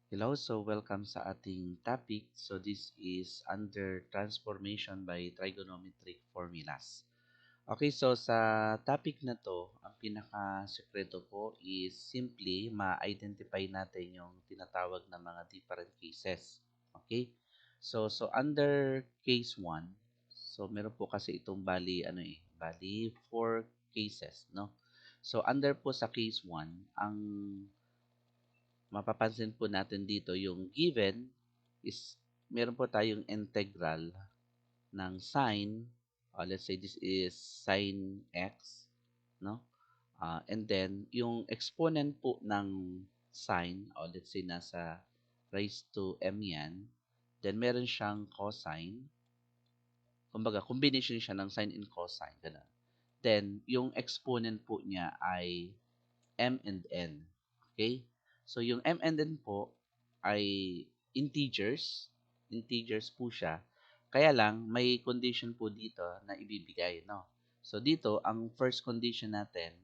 Hello, so welcome sa ating topic. So this is under transformation by trigonometric formulas. Okay, so sa topic na to, ang pinaka-sekreto po is simply ma-identify natin yung tinatawag na mga different cases. Okay? So under case 1, so meron po kasi itong bali 4 cases, no? So under po sa case 1, ang mapapansin po natin dito yung given is meron po tayong integral ng sine, let's say this is sine x, no? And then yung exponent po ng sine, let's say nasa raised to m yan, then meron siyang cosine, kumbaga combination siya ng sine and cosine, ganun. Then yung exponent po niya ay m and n. Okay? So, yung m and n po ay integers. Integers po siya. Kaya lang, may condition po dito na ibibigay, no? So, dito, ang first condition natin,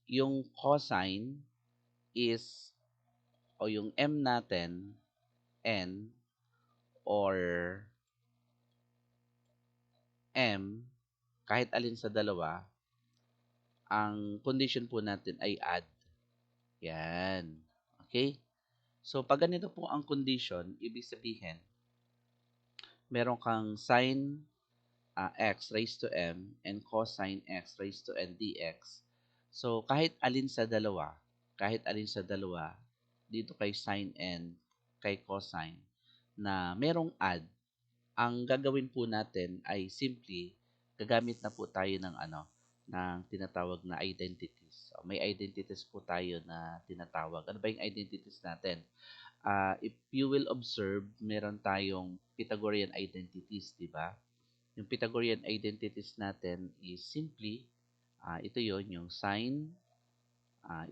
yung cosine is, o yung m natin, n, or m, kahit alin sa dalawa, ang condition po natin ay add. Yan. Okay? So, pag ganito po ang condition, ibig sabihin, meron kang sine x raised to m and cosine x raised to n dx. So, kahit alin sa dalawa, dito kay sine and kay cosine, na merong add, ang gagawin po natin ay simply, gagamit na po tayo ng ng tinatawag na identities. So, may identities po tayo na tinatawag. Ano ba yung identities natin? If you will observe, meron tayong Pythagorean identities, di ba? Yung Pythagorean identities natin is simply, ito yon yung sine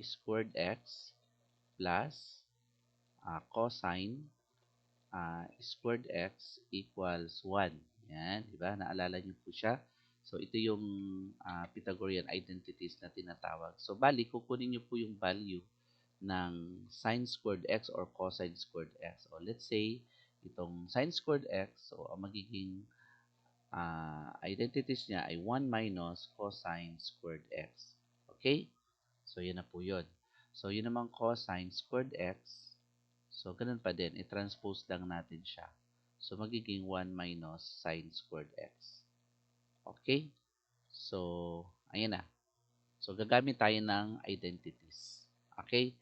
squared x plus cosine squared x equals 1. Yan, di ba? Naalala niyo po siya. So, ito yung Pythagorean identities na tinatawag. So, bali, kukunin niyo po yung value ng sine squared x or cosine squared x. So, let's say, itong sine squared x, so ang magiging identities niya ay 1 minus cosine squared x. Okay? So, yun na po yun. So, yun naman cosine squared x. So, ganun pa din. I-transpose lang natin siya. So, magiging 1 minus sine squared x. Okay? So, ayan na. So, gagamit tayo ng identities. Okay?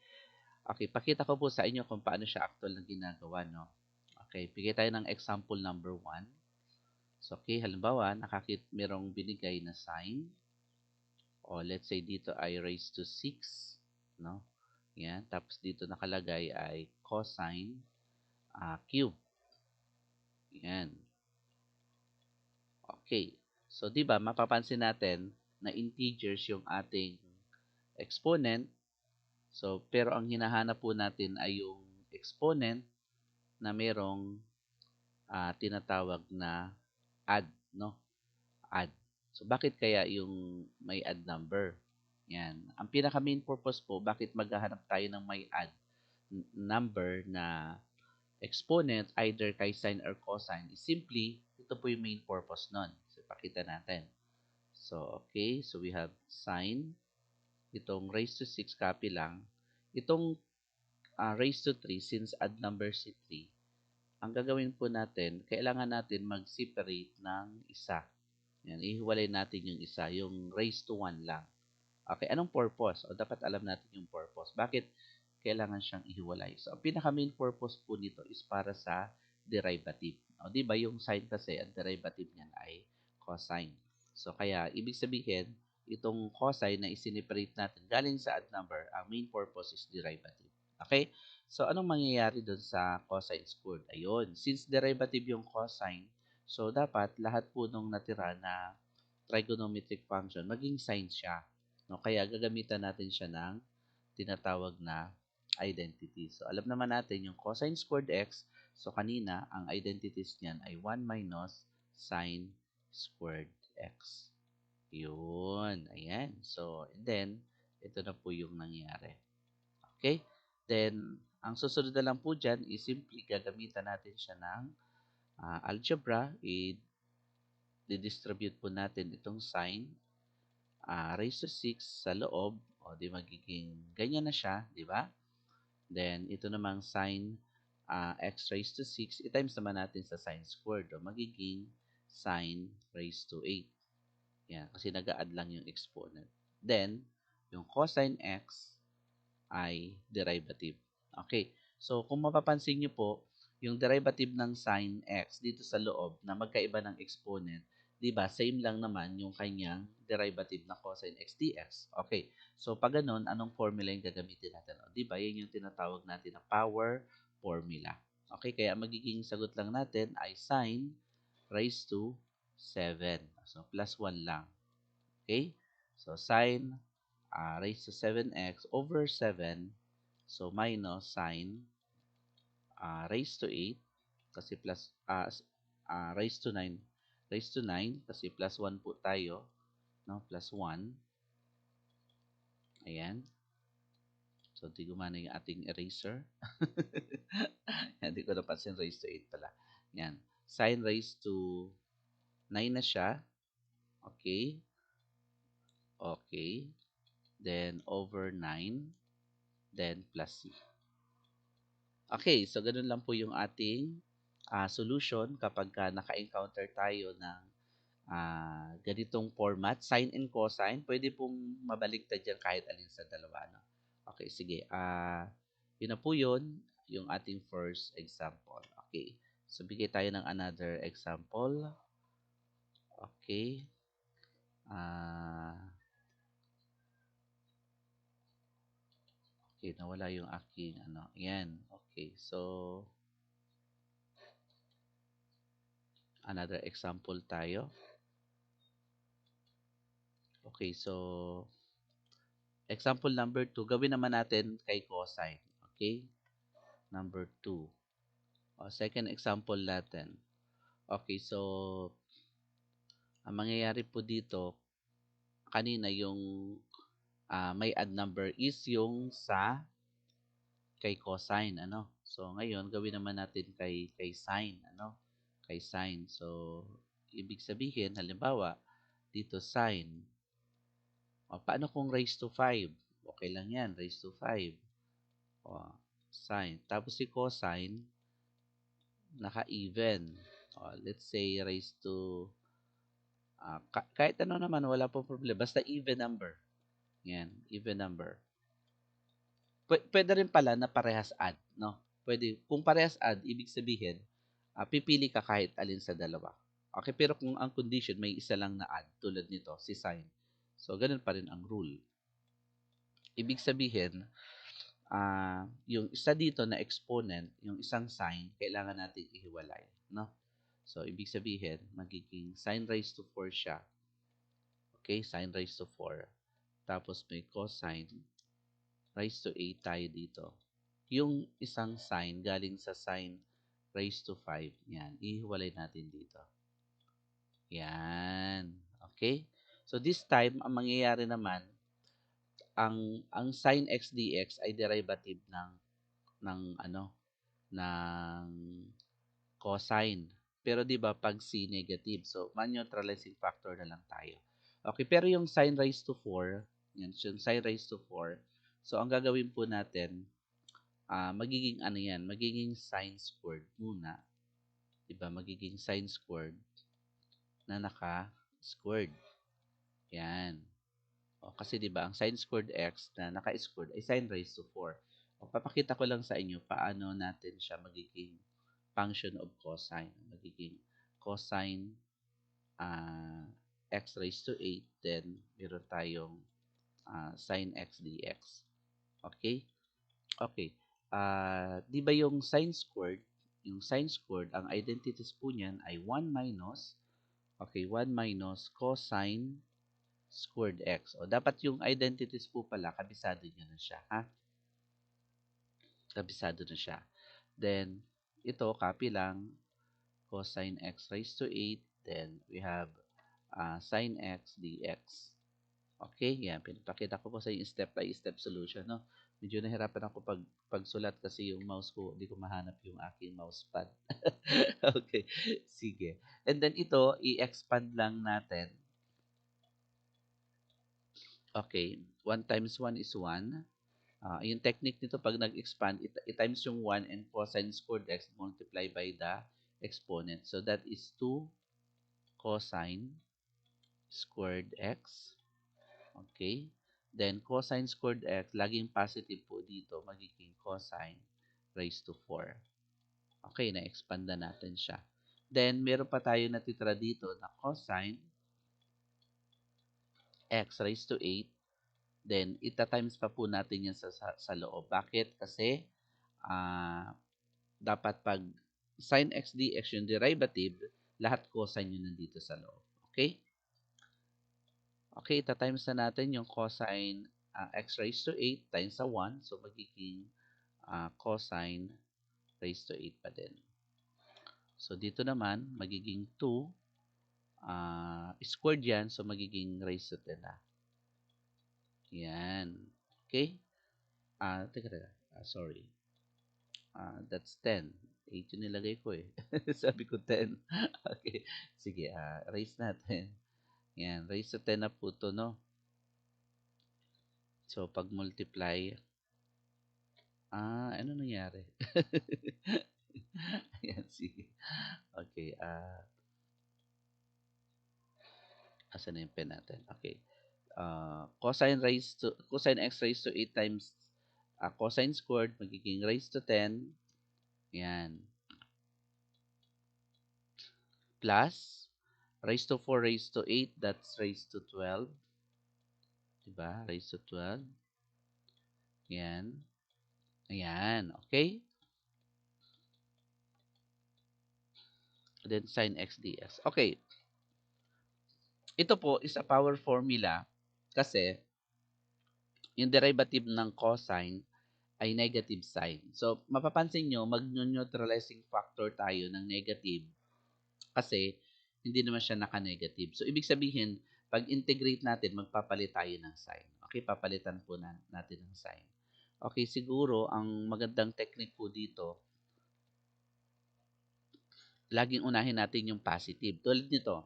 Okay, pakita ko po sa inyo kung paano siya actual na ginagawa, no? Okay, bigay tayo ng example number 1. So, okay, halimbawa, merong binigay na sign. O, let's say dito ay raised to 6, no? Yan, tapos dito nakalagay ay cosine cube. Yan. Okay. So, di ba, mapapansin natin na integers yung ating exponent. So, pero ang hinahanap po natin ay yung exponent na merong tinatawag na add, no? Add. So, bakit kaya yung may add number? Yan. Ang pinaka main purpose po, bakit maghahanap tayo ng may add number na exponent, either kay sine or cosine, is simply, ito po yung main purpose nun. So, pakita natin. So, okay. So, we have sine. Itong raised to 6, copy lang. Itong raised to 3, since add number si 3, ang gagawin po natin, kailangan natin mag-separate ng isa. Yan, ihiwalay natin yung isa, yung raised to 1 lang. Okay, anong purpose? O dapat alam natin yung purpose. Bakit kailangan siyang ihiwalay? So, ang pinaka main purpose po nito is para sa derivative. O, di ba yung sine kasi, ang derivative niyan ay cosine. So, kaya, ibig sabihin, itong cosine na isineparate natin galing sa odd number, ang main purpose is derivative. Okay? So, anong mangyayari doon sa cosine squared? Ayun, since derivative yung cosine, so dapat lahat po nung natira na trigonometric function, maging sine siya. No? Kaya gagamitan natin siya ng tinatawag na identity. So, alam naman natin yung cosine squared x. So, kanina, ang identities niyan ay 1 minus sine squared x. Yun. Ayan. So, and then, ito na po yung nangyari. Okay? Then, Ang susunod na lang po dyan is simply gagamitan natin siya ng algebra. I-distribute po natin itong sign raised to 6 sa loob. O di magiging ganyan na siya, di ba? Then, ito namang sin x raised to 6, i-times naman natin sa sin squared. O magiging sin raised to 8. Yan, kasi nag-a-add lang yung exponent. Then, yung cosine x ay derivative. Okay, so kung mapapansin nyo po, yung derivative ng sin x dito sa loob na magkaiba ng exponent, di ba, same lang naman yung kanyang derivative na cosine x dx. Okay, so pag ganun, anong formula yung gagamitin natin? O, di ba, yan yung tinatawag natin na power formula. Okay, kaya magiging sagot lang natin ay sin raised to 7. So, plus 1 lang. Okay, so sin raised to 7x over 7. So, minus sin raised to 8 kasi plus raised to 9. Raised to 9 kasi plus 1 po tayo. No? Plus 1. Ayan. So, di gumana yung ating eraser. Hindi ko napansin raised to 8 pala. Yan. Sin raised to 9 na siya. Okay. Okay. Then, over 9. Then, plus C. Okay, so ganun lang po yung ating solution kapag naka-encounter tayo ng ganitong format, sine and cosine. Pwede pong mabaliktad dyan kahit alin sa dalawa. No? Okay, sige. Yun na po yun, yung ating first example. Okay, so bigay tayo ng another example. Okay. Okay, nawala yung aking ano. Ayan. Okay, so another example tayo. Okay, so example number 2, gawin naman natin kay cosine. Okay? Number 2. Second example natin. Okay, so ang mangyayari po dito, kanina yung may add number is yung sa kay cosine, ano? So ngayon gawin naman natin kay sine, ano? Kay sine. So ibig sabihin, halimbawa, dito sine. Paano kung raised to 5? Okay lang 'yan, raised to 5. Sine. Tapos si cosine, naka-even. Let's say raised to, kahit ano naman, wala po problem. Basta even number. Yan, even number. Pwede rin pala na parehas add, no? Pwede, kung parehas add, ibig sabihin, pipili ka kahit alin sa dalawa. Okay, pero kung ang condition, may isa lang na add, tulad nito, si sine. So, ganun pa rin ang rule. Ibig sabihin, yung isa dito na exponent, yung isang sign, kailangan natin ihiwalay, no? So, ibig sabihin, magiging sin raised to 4 siya. Okay, sin raised to 4. Tapos may cosine raised to 8 tayo dito. Yung isang sign galing sa sin raised to 5, yan, ihiwalay natin dito. Yan. Okay? So, this time, ang mangyayari naman, ang sin x dx ay derivative ng ano, ng cosine. Pero 'di ba pag C negative, so man-neutralizing factor na lang tayo. Okay, pero yung sin raised to 4, yan, yung sin raised to 4. So ang gagawin po natin, magiging ano yan, magiging sin squared muna. 'Di ba? Magiging sin squared na naka-squared. Yan. Kasi 'di ba, ang sin squared x na naka-squared ay sin raised to 4. Papakita ko lang sa inyo paano natin siya magiging function of cosine. Magiging cosine x raised to 8, then meron tayong sin x dx. Okay? Okay. Di ba yung sin squared, ang identities po niyan ay 1 minus, okay, 1 minus cosine squared x. O, dapat yung identities po pala, kabisado nyo na siya, ha? Kabisado na siya. Then, ito, copy lang, cosine x raised to 8, then we have sin x dx. Okay, yan. Pinapakita ko po sa yung step by step solution, no? Medyo nahirapan ako pagsulat kasi yung mouse ko, hindi ko mahanap yung aking mousepad. Okay, sige. And then ito, i-expand lang natin. Okay, 1 times 1 is 1. Yung technique nito, pag nag-expand, i-times yung 1 and cosine squared x multiply by the exponent. So that is 2 cosine squared x. Okay? Then cosine squared x, laging positive po dito, magiging cosine raised to 4. Okay, na-expand na natin siya. Then, meron pa tayo natitira dito na cosine x raised to 8. Then, ita-times pa po natin yan sa loob. Bakit? Kasi, ah, dapat pag sin x dx yung derivative, lahat cosine yun nandito sa loob. Okay? Okay, ita-times na natin yung cosine x raised to 8 times sa 1. So, magiging cosine raised to 8 pa din. So, dito naman, magiging 2. Squared yan, so magiging raised to 10 na. Yan. Okay? Teka. Sorry. That's 10. 8 yung nilagay ko eh. Sabi ko 10. Okay. Sige, raise natin. Yan, raise to 10 na po to, no? So, pag multiply, ano nangyari? Ayan, sige. Okay, asan na yung pen natin? Okay. Cosine x raised to 8 times cosine squared, magiging raised to 10. Yan. Plus, raised to 4 raised to 8, that's raised to 12. Diba? Raised to 12. Yan. Ayan. Okay? Then, sin x ds. Okay. Ito po is a power formula kasi yung derivative ng cosine ay negative sign. So, mapapansin nyo, mag-neutralizing factor tayo ng negative kasi hindi naman siya naka-negative. So, ibig sabihin, pag integrate natin, magpapalit tayo ng sign. Okay, papalitan po natin ng sign. Okay, siguro, ang magandang technique po dito, laging unahin natin yung positive. Tulad nito,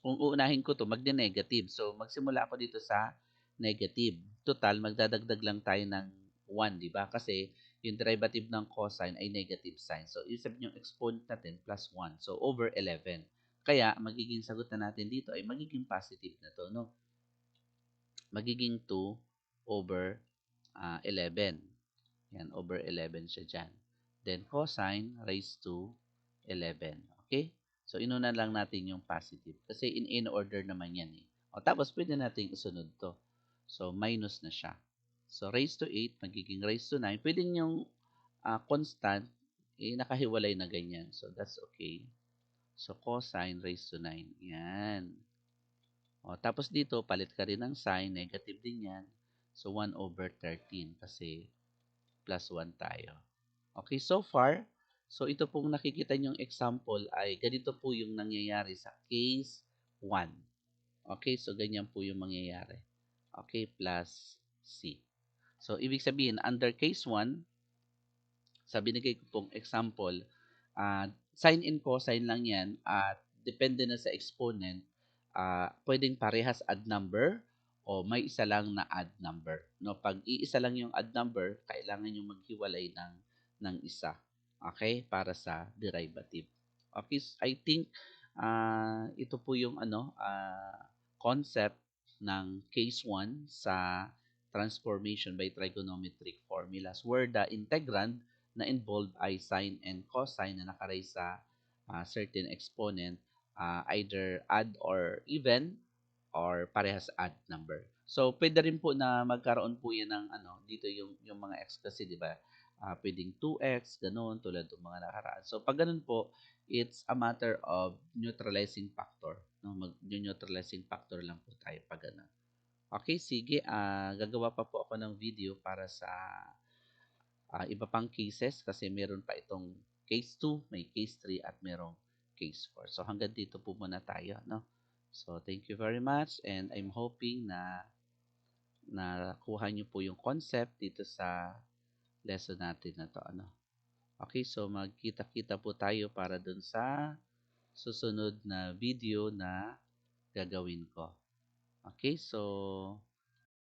kung uunahin ko to, magne-negative. So, magsimula ako dito sa negative. Total, magdadagdag lang tayo ng 1, di ba? Kasi yung derivative ng cosine ay negative sign. So, ibig sabihin yung exponent natin plus 1. So, over 11. Kaya, magiging sagot na natin dito ay magiging positive na to, no? Magiging 2 over 11. Yan, over 11 siya dyan. Then, cosine raised to 11. Okay? So, inuna lang natin yung positive. Kasi in order naman yan eh. O, tapos, pwede natin isunod to. So, minus na siya. So, raised to 8, magiging raised to 9. Pwede yung constant, nakahiwalay na ganyan. So, that's okay. So, cosine raised to 9. Yan. O, tapos dito, palit ka rin ng sign. Negative din yan. So, 1 over 13 kasi plus 1 tayo. Okay, so far, so ito pong nakikita nyong example ay ganito po yung nangyayari sa case 1. Okay, so ganyan po yung mangyayari. Okay, plus C. So, ibig sabihin, under case 1, sa binigay ko pong example, sine and cosine lang yan at depende na sa exponent, pwedeng parehas add number o may isa lang na add number. No, pag iisa lang yung add number, kailangan yung maghiwalay ng isa. Okay? Para sa derivative. Okay, I think ito po yung concept ng case 1 sa transformation by trigonometric formulas where the integrand na involved ay sine and cosine na nakaray sa certain exponent, either add or even or parehas add number. So, pwede rin po na magkaroon po yan ng dito yung mga x kasi, di ba? Pwedeng 2x, ganun, tulad ng mga nakaraan. So, pag ganun po, it's a matter of neutralizing factor. No? Mag-neutralizing factor lang po tayo pag ganun. Okay, sige. Gagawa pa po ako ng video para sa iba pang cases kasi meron pa itong case 2, may case 3 at merong case 4. So hanggang dito po muna tayo, no? So thank you very much and I'm hoping na nakuha niyo po yung concept dito sa lesson natin na 'to, ano. Okay, so magkita-kita po tayo para dun sa susunod na video na gagawin ko. Okay, so